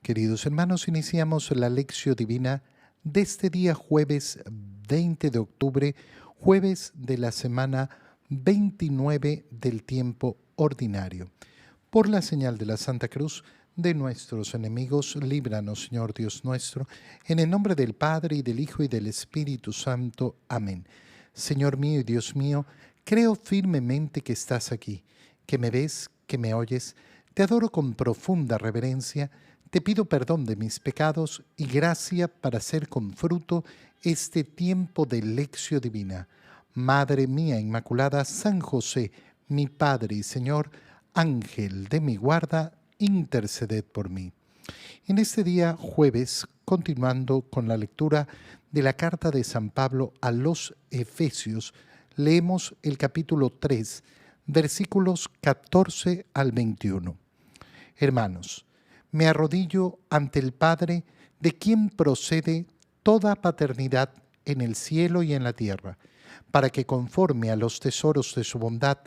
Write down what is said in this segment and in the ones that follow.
Queridos hermanos, iniciamos la lección divina de este día jueves 20 de octubre, jueves de la semana 29 del tiempo ordinario. Por la señal de la Santa Cruz de nuestros enemigos, líbranos, Señor Dios nuestro, en el nombre del Padre, y del Hijo, y del Espíritu Santo. Amén. Señor mío y Dios mío, creo firmemente que estás aquí, que me ves, que me oyes. Te adoro con profunda reverencia. Te pido perdón de mis pecados y gracia para hacer con fruto este tiempo de lección divina. Madre mía Inmaculada, San José, mi Padre y Señor, Ángel de mi guarda, interceded por mí. En este día jueves, continuando con la lectura de la carta de San Pablo a los Efesios, leemos el capítulo 3, versículos 14 al 21. Hermanos, me arrodillo ante el Padre, de quien procede toda paternidad en el cielo y en la tierra, para que conforme a los tesoros de su bondad,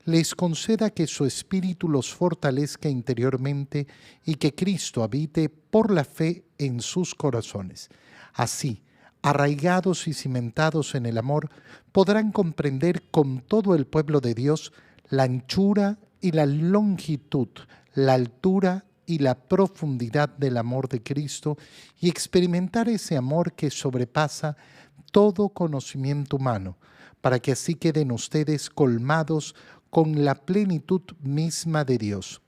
les conceda que su Espíritu los fortalezca interiormente y que Cristo habite por la fe en sus corazones. Así, arraigados y cimentados en el amor, podrán comprender con todo el pueblo de Dios la anchura y la longitud, la altura y la profundidad del amor de Cristo y experimentar ese amor que sobrepasa todo conocimiento humano, para que así queden ustedes colmados con la plenitud misma de Dios.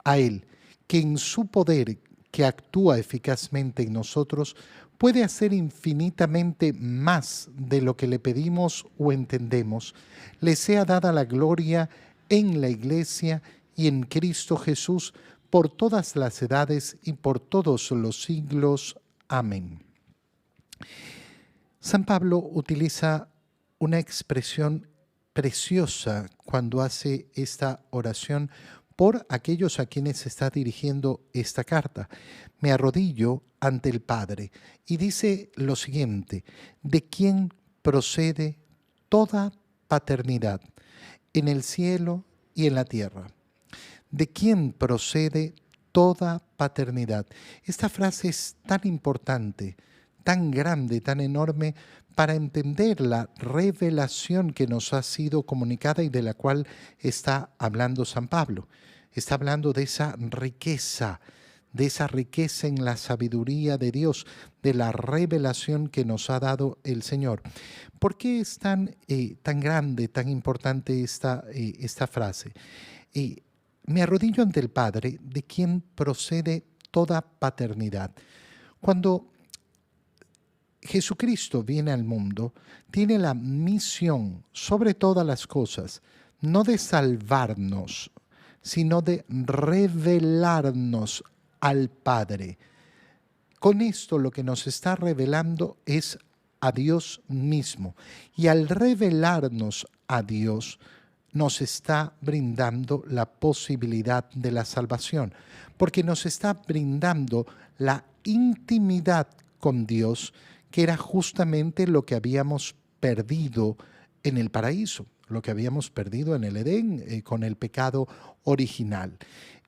A Él, que en su poder, que actúa eficazmente en nosotros, puede hacer infinitamente más de lo que le pedimos o entendemos, le sea dada la gloria en la Iglesia y en Cristo Jesús, por todas las edades y por todos los siglos. Amén. San Pablo utiliza una expresión preciosa cuando hace esta oración por aquellos a quienes está dirigiendo esta carta. Me arrodillo ante el Padre, y dice lo siguiente: de quien procede toda paternidad en el cielo y en la tierra. ¿De quién procede toda paternidad? Esta frase es tan importante, tan grande, tan enorme para entender la revelación que nos ha sido comunicada y de la cual está hablando San Pablo. Está hablando de esa riqueza en la sabiduría de Dios, de la revelación que nos ha dado el Señor. ¿Por qué es tan grande, tan importante esta frase? Me arrodillo ante el Padre, de quien procede toda paternidad. Cuando Jesucristo viene al mundo, tiene la misión, sobre todas las cosas, no de salvarnos, sino de revelarnos al Padre. Con esto lo que nos está revelando es a Dios mismo. Y al revelarnos a Dios, nos está brindando la posibilidad de la salvación, porque nos está brindando la intimidad con Dios, que era justamente lo que habíamos perdido en el paraíso, lo que habíamos perdido en el Edén con el pecado original.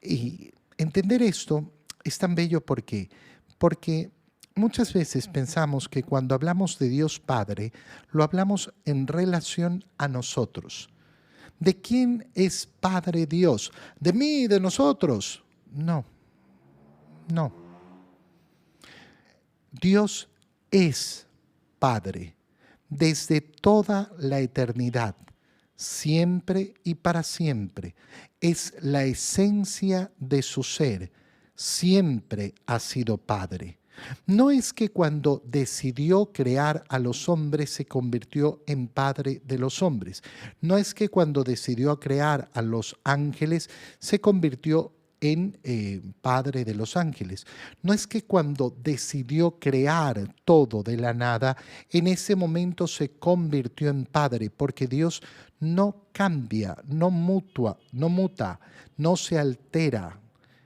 Y entender esto es tan bello porque muchas veces pensamos que cuando hablamos de Dios Padre, lo hablamos en relación a nosotros. ¿De quién es Padre Dios? ¿De mí, de nosotros? No. Dios es Padre desde toda la eternidad, siempre y para siempre. Es la esencia de su ser. Siempre ha sido Padre. No es que cuando decidió crear a los hombres se convirtió en Padre de los hombres. No es que cuando decidió crear a los ángeles se convirtió en Padre de los ángeles. No es que cuando decidió crear todo de la nada, en ese momento se convirtió en Padre, porque Dios no cambia, no muta, no se altera.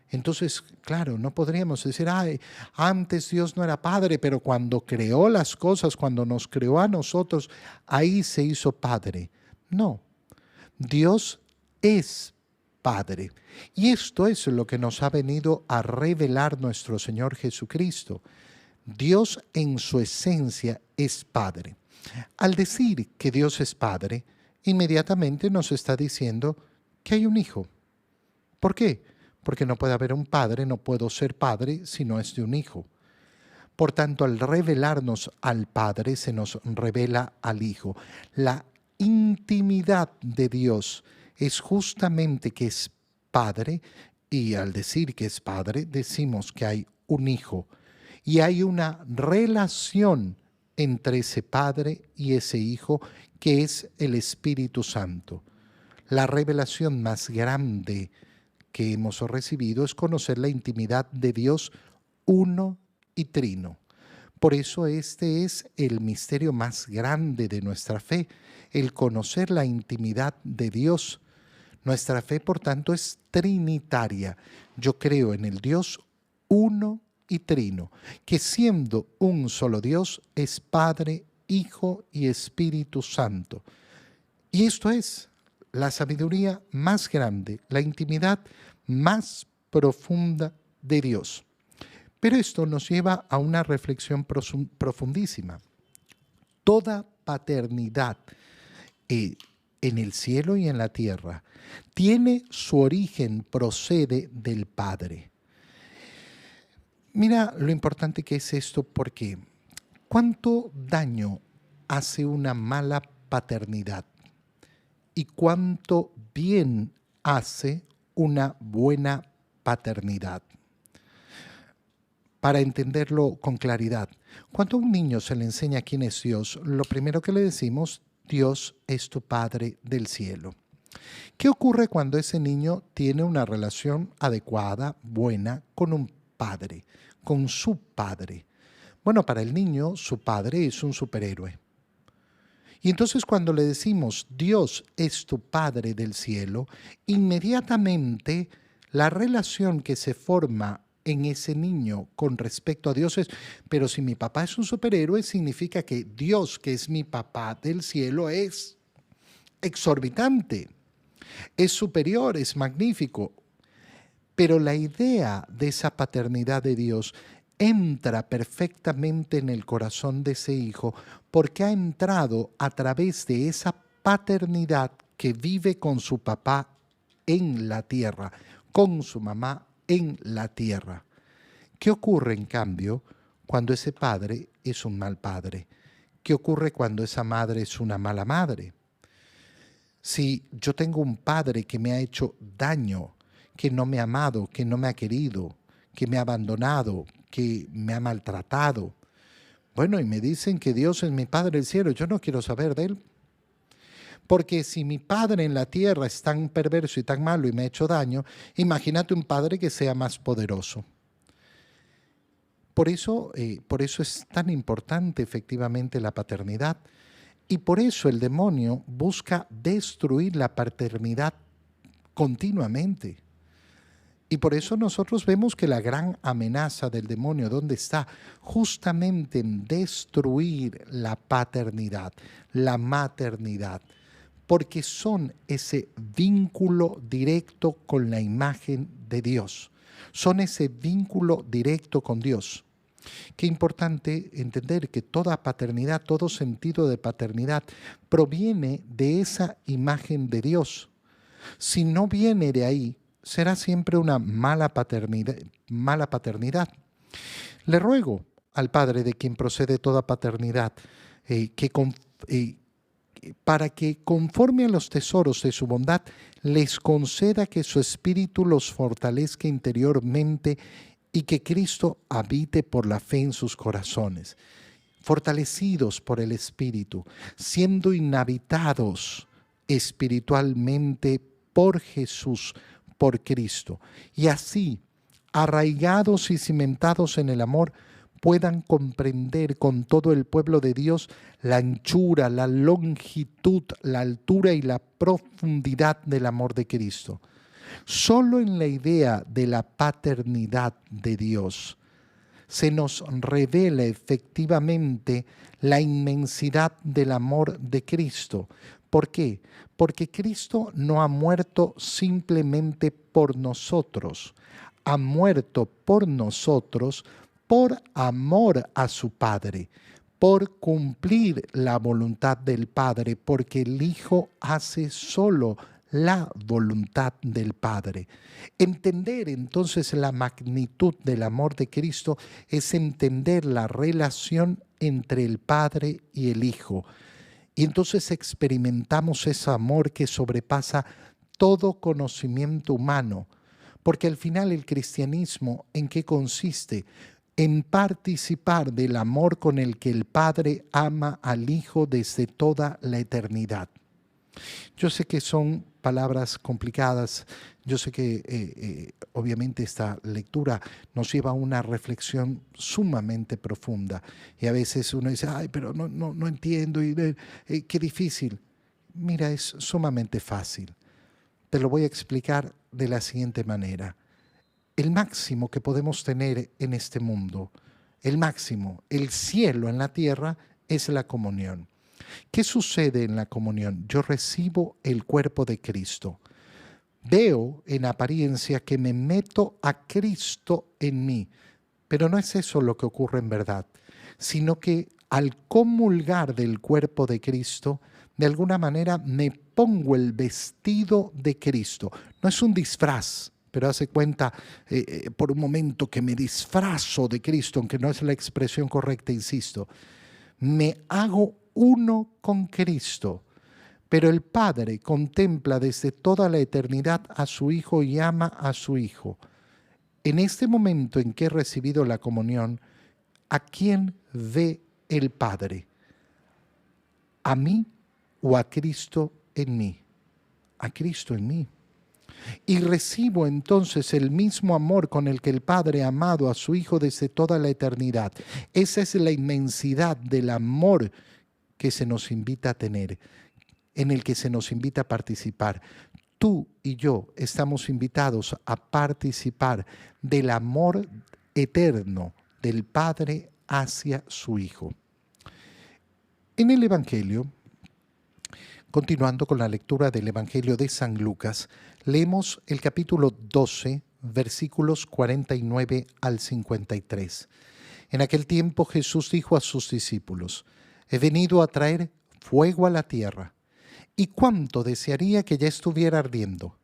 Entonces, claro, no podríamos decir, antes Dios no era Padre, pero cuando creó las cosas, cuando nos creó a nosotros, ahí se hizo Padre. No, Dios es Padre. Y esto es lo que nos ha venido a revelar nuestro Señor Jesucristo. Dios en su esencia es Padre. Al decir que Dios es Padre, inmediatamente nos está diciendo que hay un Hijo. ¿Por qué? Porque no puede haber un Padre, no puedo ser Padre si no es de un Hijo. Por tanto, al revelarnos al Padre, se nos revela al Hijo. La intimidad de Dios es justamente que es Padre, y al decir que es Padre, decimos que hay un Hijo. Y hay una relación entre ese Padre y ese Hijo, que es el Espíritu Santo. La revelación más grande que hemos recibido es conocer la intimidad de Dios uno y trino. Por eso este es el misterio más grande de nuestra fe, el conocer la intimidad de Dios. Nuestra fe, por tanto, es trinitaria. Yo creo en el Dios uno y trino, que siendo un solo Dios es Padre, Hijo y Espíritu Santo. Y esto es la sabiduría más grande, la intimidad más profunda de Dios. Pero esto nos lleva a una reflexión profundísima. Toda paternidad en el cielo y en la tierra tiene su origen, procede del Padre. Mira lo importante que es esto, porque ¿cuánto daño hace una mala paternidad? ¿Y cuánto bien hace una buena paternidad? Para entenderlo con claridad, cuando a un niño se le enseña quién es Dios, lo primero que le decimos, Dios es tu Padre del cielo. ¿Qué ocurre cuando ese niño tiene una relación adecuada, buena, con un padre, con su padre? Bueno, para el niño, su padre es un superhéroe. Y entonces cuando le decimos, Dios es tu Padre del cielo, inmediatamente la relación que se forma en ese niño con respecto a Dios es, pero si mi papá es un superhéroe, significa que Dios, que es mi papá del cielo, es exorbitante, es superior, es magnífico. Pero la idea de esa paternidad de Dios entra perfectamente en el corazón de ese hijo, porque ha entrado a través de esa paternidad que vive con su papá en la tierra, con su mamá en la tierra. ¿Qué ocurre, en cambio, cuando ese padre es un mal padre? ¿Qué ocurre cuando esa madre es una mala madre? Si yo tengo un padre que me ha hecho daño, que no me ha amado, que no me ha querido, que me ha abandonado, que me ha maltratado, bueno, y me dicen que Dios es mi Padre del cielo, yo no quiero saber de Él. Porque si mi padre en la tierra es tan perverso y tan malo y me ha hecho daño, imagínate un padre que sea más poderoso. Por eso es tan importante efectivamente la paternidad. Y por eso el demonio busca destruir la paternidad continuamente. Y por eso nosotros vemos que la gran amenaza del demonio, ¿dónde está? Justamente en destruir la paternidad, la maternidad, porque son ese vínculo directo con la imagen de Dios, son ese vínculo directo con Dios. Qué importante entender que toda paternidad, todo sentido de paternidad proviene de esa imagen de Dios. Si no viene de ahí, será siempre una mala paternidad. Le ruego al Padre de quien procede toda paternidad, para que conforme a los tesoros de su bondad, les conceda que su espíritu los fortalezca interiormente y que Cristo habite por la fe en sus corazones, fortalecidos por el Espíritu, siendo inhabitados espiritualmente por Jesús, por Cristo, y así, arraigados y cimentados en el amor, puedan comprender con todo el pueblo de Dios la anchura, la longitud, la altura y la profundidad del amor de Cristo. Solo en la idea de la paternidad de Dios se nos revela efectivamente la inmensidad del amor de Cristo, ¿Por qué? Porque Cristo no ha muerto simplemente por nosotros, ha muerto por nosotros por amor a su Padre, por cumplir la voluntad del Padre, porque el Hijo hace solo la voluntad del Padre. Entender entonces la magnitud del amor de Cristo es entender la relación entre el Padre y el Hijo. Y entonces experimentamos ese amor que sobrepasa todo conocimiento humano. Porque al final el cristianismo, ¿en qué consiste? En participar del amor con el que el Padre ama al Hijo desde toda la eternidad. Yo sé que son palabras complicadas, yo sé que obviamente esta lectura nos lleva a una reflexión sumamente profunda y a veces uno dice, ay, pero no entiendo, qué difícil. Mira, es sumamente fácil. Te lo voy a explicar de la siguiente manera. El máximo que podemos tener en este mundo, el máximo, el cielo en la tierra, es la comunión. ¿Qué sucede en la comunión? Yo recibo el cuerpo de Cristo. Veo en apariencia que me meto a Cristo en mí, pero no es eso lo que ocurre en verdad, sino que al comulgar del cuerpo de Cristo, de alguna manera me pongo el vestido de Cristo. No es un disfraz, pero hace cuenta por un momento que me disfrazo de Cristo, aunque no es la expresión correcta, insisto. Me hago uno con Cristo, pero el Padre contempla desde toda la eternidad a su Hijo y ama a su Hijo. En este momento en que he recibido la comunión, ¿a quién ve el Padre? ¿A mí o a Cristo en mí? A Cristo en mí. Y recibo entonces el mismo amor con el que el Padre ha amado a su Hijo desde toda la eternidad. Esa es la inmensidad del amor que se nos invita a tener, en el que se nos invita a participar. Tú y yo estamos invitados a participar del amor eterno del Padre hacia su Hijo. En el Evangelio, continuando con la lectura del Evangelio de San Lucas, leemos el capítulo 12, versículos 49 al 53. En aquel tiempo Jesús dijo a sus discípulos, he venido a traer fuego a la tierra, y cuánto desearía que ya estuviera ardiendo.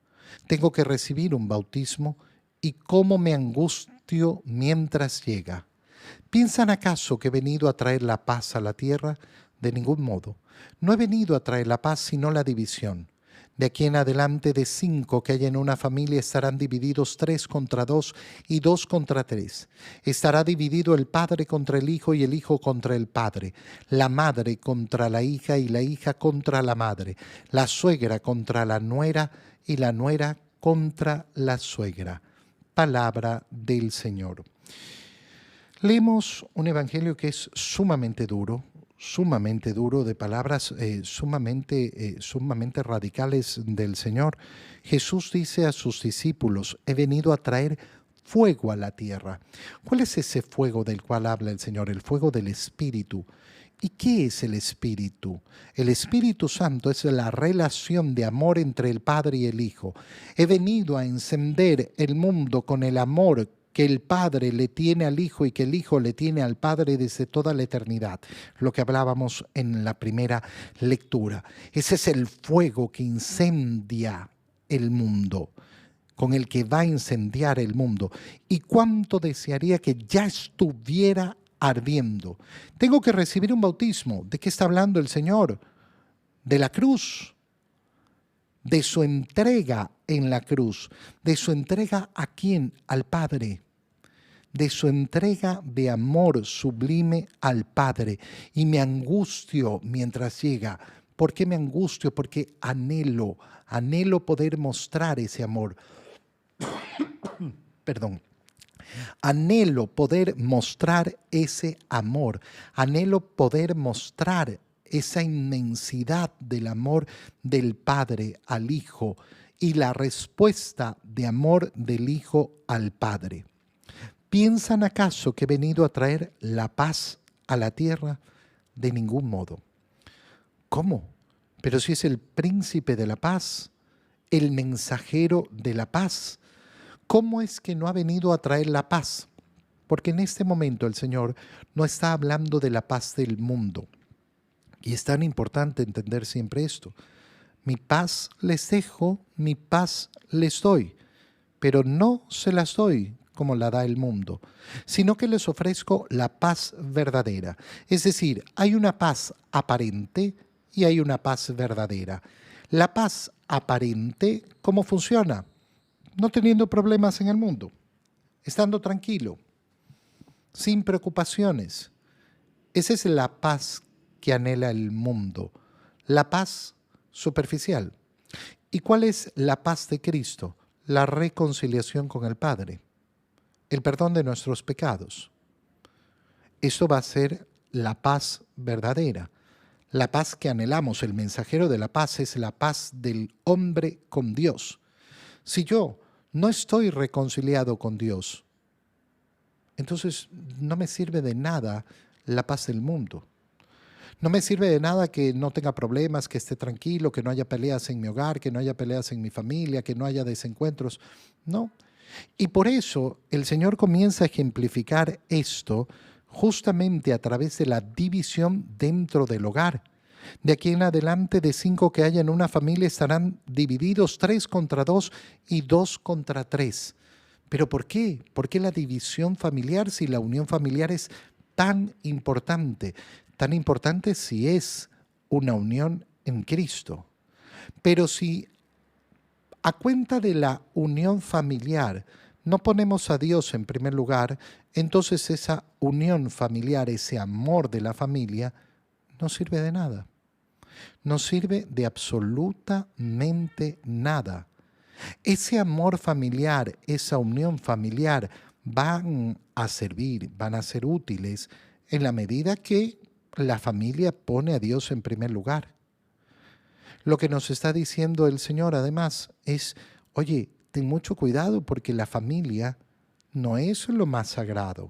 Tengo que recibir un bautismo, y cómo me angustio mientras llega. ¿Piensan acaso que he venido a traer la paz a la tierra? De ningún modo. No he venido a traer la paz, sino la división. De aquí en adelante, de 5 que hay en una familia, estarán divididos 3 contra 2 y 2 contra 3. Estará dividido el padre contra el hijo y el hijo contra el padre, la madre contra la hija y la hija contra la madre, la suegra contra la nuera y la nuera contra la suegra. Palabra del Señor. Leemos un evangelio que es sumamente duro, de palabras sumamente radicales del Señor. Jesús dice a sus discípulos, he venido a traer fuego a la tierra. ¿Cuál es ese fuego del cual habla el Señor? El fuego del Espíritu. ¿Y qué es el Espíritu? El Espíritu Santo es la relación de amor entre el Padre y el Hijo. He venido a encender el mundo con el amor que el Padre le tiene al Hijo y que el Hijo le tiene al Padre desde toda la eternidad, lo que hablábamos en la primera lectura. Ese es el fuego que incendia el mundo, con el que va a incendiar el mundo. Y cuánto desearía que ya estuviera ardiendo. Tengo que recibir un bautismo. ¿De qué está hablando el Señor? De la cruz, de su entrega en la cruz, de su entrega ¿a quién? Al Padre, de su entrega de amor sublime al Padre. Y me angustio mientras llega. ¿Por qué me angustio? Porque anhelo poder mostrar ese amor. Perdón. Anhelo poder mostrar ese amor, anhelo poder mostrar esa inmensidad del amor del Padre al Hijo y la respuesta de amor del Hijo al Padre. ¿Piensan acaso que he venido a traer la paz a la tierra? De ningún modo. ¿Cómo? pero si es el príncipe de la paz, el mensajero de la paz, ¿cómo es que no ha venido a traer la paz? Porque en este momento el Señor no está hablando de la paz del mundo. Y es tan importante entender siempre esto. Mi paz les dejo, mi paz les doy, pero no se las doy como la da el mundo, sino que les ofrezco la paz verdadera. Es decir, hay una paz aparente y hay una paz verdadera. La paz aparente, ¿cómo funciona? No teniendo problemas en el mundo, estando tranquilo, sin preocupaciones. Esa es la paz que anhela el mundo, la paz superficial. ¿Y cuál es la paz de Cristo? La reconciliación con el Padre, el perdón de nuestros pecados. Esto va a ser la paz verdadera, la paz que anhelamos. El mensajero de la paz es la paz del hombre con Dios. Si yo no estoy reconciliado con Dios, entonces no me sirve de nada la paz del mundo. No me sirve de nada que no tenga problemas, que esté tranquilo, que no haya peleas en mi hogar, que no haya peleas en mi familia, que no haya desencuentros. No. Y por eso el Señor comienza a ejemplificar esto justamente a través de la división dentro del hogar. De aquí en adelante, de 5 que haya en una familia, estarán divididos 3 contra 2 y 2 contra 3. ¿Pero por qué? ¿Por qué la división familiar si la unión familiar es tan importante? Tan importante si es una unión en Cristo. Pero si a cuenta de la unión familiar no ponemos a Dios en primer lugar, entonces esa unión familiar, ese amor de la familia, no sirve de nada. No sirve de absolutamente nada. Ese amor familiar, esa unión familiar van a servir, van a ser útiles en la medida que la familia pone a Dios en primer lugar. Lo que nos está diciendo el Señor además es, oye, ten mucho cuidado porque la familia no es lo más sagrado.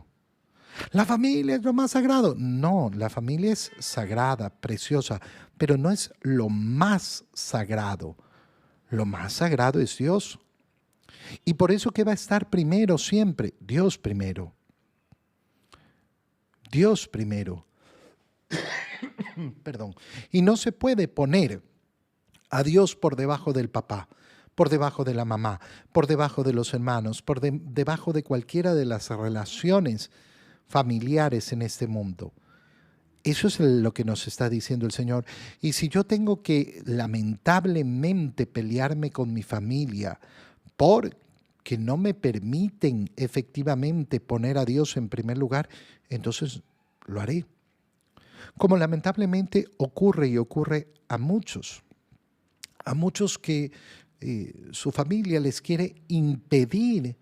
La familia es lo más sagrado. No, la familia es sagrada, preciosa, pero no es lo más sagrado. Lo más sagrado es Dios. Y por eso, ¿qué va a estar primero siempre? Dios primero. Dios primero. Perdón. Y no se puede poner a Dios por debajo del papá, por debajo de la mamá, por debajo de los hermanos, debajo de cualquiera de las relaciones familiares en este mundo. Eso es lo que nos está diciendo el Señor. Y si yo tengo que lamentablemente pelearme con mi familia porque no me permiten efectivamente poner a Dios en primer lugar, entonces lo haré. Como lamentablemente ocurre y ocurre a muchos que su familia les quiere impedir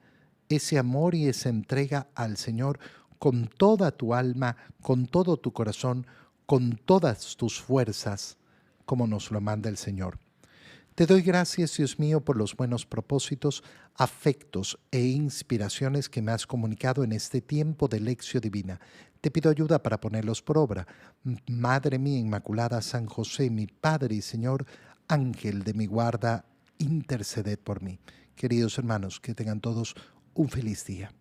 ese amor y esa entrega al Señor con toda tu alma, con todo tu corazón, con todas tus fuerzas, como nos lo manda el Señor. Te doy gracias, Dios mío, por los buenos propósitos, afectos e inspiraciones que me has comunicado en este tiempo de lección divina. Te pido ayuda para ponerlos por obra. Madre mía Inmaculada, San José, mi Padre y Señor, Ángel de mi guarda, interceded por mí. Queridos hermanos, que tengan todos un feliz día.